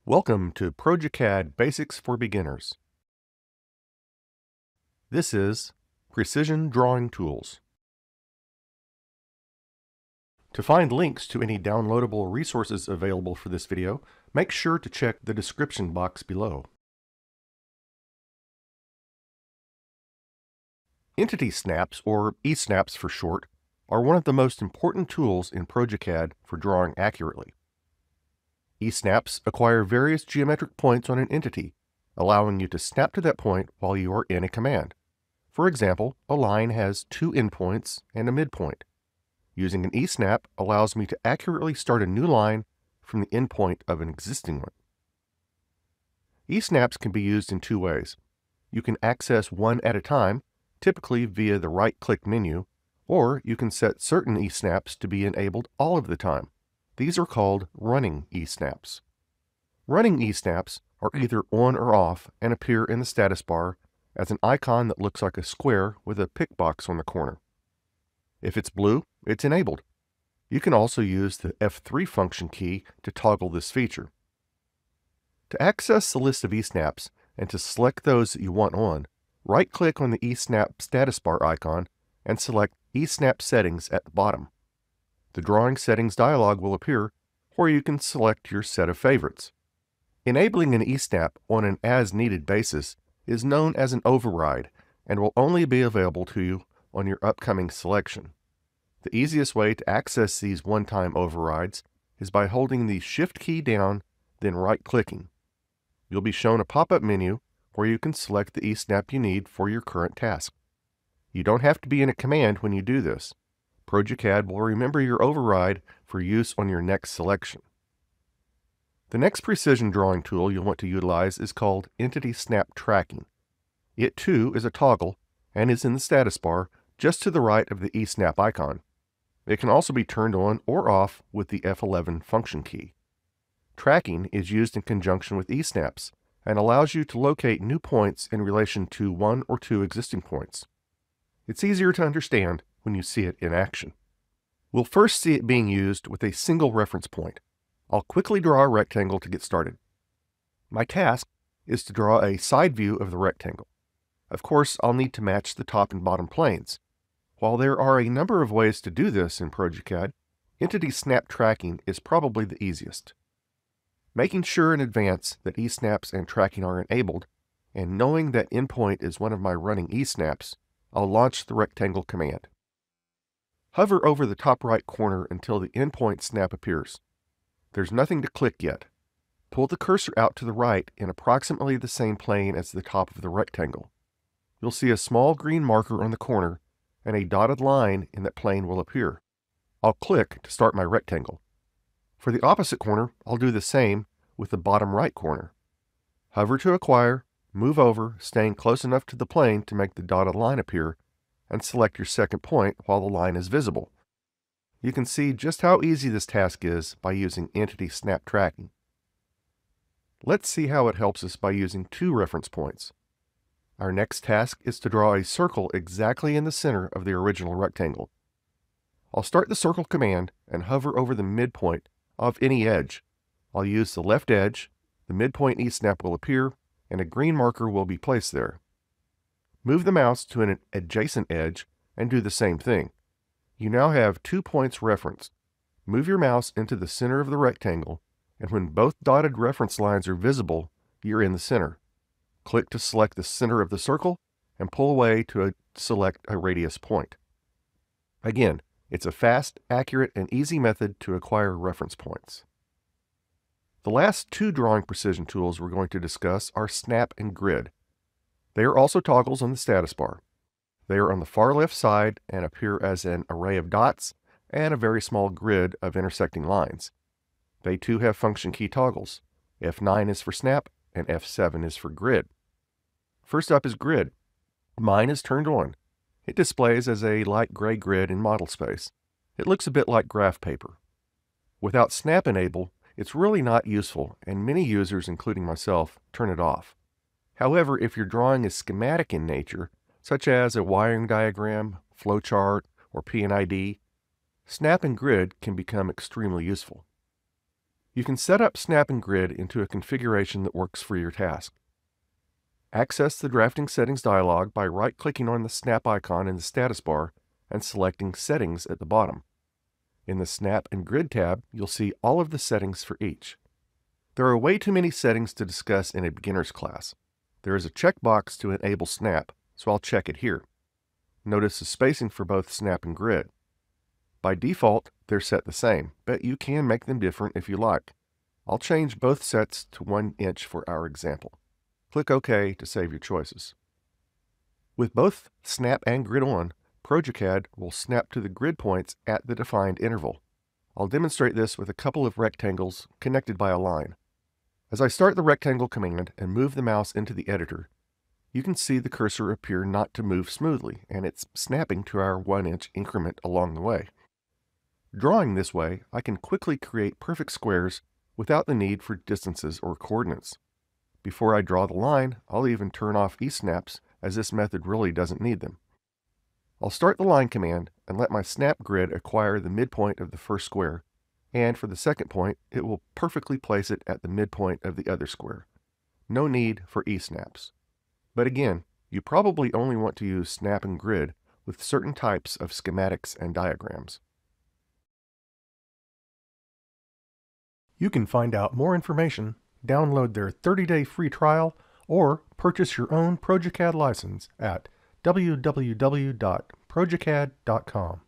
Welcome to progeCAD Basics for Beginners. This is Precision Drawing Tools. To find links to any downloadable resources available for this video, make sure to check the description box below. Entity snaps, or E-snaps for short, are one of the most important tools in progeCAD for drawing accurately. E-snaps acquire various geometric points on an entity, allowing you to snap to that point while you are in a command. For example, a line has two endpoints and a midpoint. Using an E-snap allows me to accurately start a new line from the endpoint of an existing one. E-snaps can be used in two ways. You can access one at a time, typically via the right-click menu, or you can set certain E-snaps to be enabled all of the time. These are called running E-snaps. Running E-snaps are either on or off and appear in the status bar as an icon that looks like a square with a pick box on the corner. If it's blue, it's enabled. You can also use the F3 function key to toggle this feature. To access the list of E-snaps and to select those that you want on, right-click on the E-snap status bar icon and select E-snap settings at the bottom. The Drawing Settings dialog will appear where you can select your set of favorites. Enabling an E-snap on an as-needed basis is known as an override and will only be available to you on your upcoming selection. The easiest way to access these one-time overrides is by holding the Shift key down, then right-clicking. You'll be shown a pop-up menu where you can select the E-snap you need for your current task. You don't have to be in a command when you do this. progeCAD will remember your override for use on your next selection. The next precision drawing tool you'll want to utilize is called Entity Snap Tracking. It too is a toggle and is in the status bar just to the right of the E-snap icon. It can also be turned on or off with the F11 function key. Tracking is used in conjunction with E-snaps and allows you to locate new points in relation to one or two existing points. It's easier to understand when you see it in action. We'll first see it being used with a single reference point. I'll quickly draw a rectangle to get started. My task is to draw a side view of the rectangle. Of course, I'll need to match the top and bottom planes. While there are a number of ways to do this in progeCAD, Entity Snap Tracking is probably the easiest. Making sure in advance that E-snaps and tracking are enabled, and knowing that endpoint is one of my running E-snaps, I'll launch the rectangle command. Hover over the top right corner until the endpoint snap appears. There's nothing to click yet. Pull the cursor out to the right in approximately the same plane as the top of the rectangle. You'll see a small green marker on the corner, and a dotted line in that plane will appear. I'll click to start my rectangle. For the opposite corner, I'll do the same with the bottom right corner. Hover to acquire, move over, staying close enough to the plane to make the dotted line appear, and select your second point while the line is visible. You can see just how easy this task is by using Entity Snap Tracking. Let's see how it helps us by using two reference points. Our next task is to draw a circle exactly in the center of the original rectangle. I'll start the circle command and hover over the midpoint of any edge. I'll use the left edge, the midpoint E-snap will appear, and a green marker will be placed there. Move the mouse to an adjacent edge and do the same thing. You now have 2 points referenced. Move your mouse into the center of the rectangle, and when both dotted reference lines are visible, you're in the center. Click to select the center of the circle and pull away to select a radius point. Again, it's a fast, accurate, and easy method to acquire reference points. The last two drawing precision tools we're going to discuss are Snap and Grid. They are also toggles on the status bar. They are on the far left side and appear as an array of dots and a very small grid of intersecting lines. They too have function key toggles. F9 is for Snap and F7 is for Grid. First up is Grid. Mine is turned on. It displays as a light gray grid in model space. It looks a bit like graph paper. Without Snap enabled, it's really not useful, and many users, including myself, turn it off. However, if your drawing is schematic in nature, such as a wiring diagram, flowchart, or P&ID, Snap and Grid can become extremely useful. You can set up Snap and Grid into a configuration that works for your task. Access the Drafting Settings dialog by right-clicking on the Snap icon in the status bar and selecting Settings at the bottom. In the Snap and Grid tab, you'll see all of the settings for each. There are way too many settings to discuss in a beginner's class. There is a checkbox to enable Snap, so I'll check it here. Notice the spacing for both Snap and Grid. By default, they're set the same, but you can make them different if you like. I'll change both sets to 1 inch for our example. Click OK to save your choices. With both Snap and Grid on, progeCAD will snap to the grid points at the defined interval. I'll demonstrate this with a couple of rectangles connected by a line. As I start the rectangle command and move the mouse into the editor, you can see the cursor appear not to move smoothly, and it's snapping to our 1 inch increment along the way. Drawing this way, I can quickly create perfect squares without the need for distances or coordinates. Before I draw the line, I'll even turn off e-snaps, as this method really doesn't need them. I'll start the line command and let my snap grid acquire the midpoint of the first square, and for the second point, it will perfectly place it at the midpoint of the other square. No need for e-snaps. But again, you probably only want to use Snap and Grid with certain types of schematics and diagrams. You can find out more information, download their 30-day free trial, or purchase your own progeCAD license at www.progecad.com.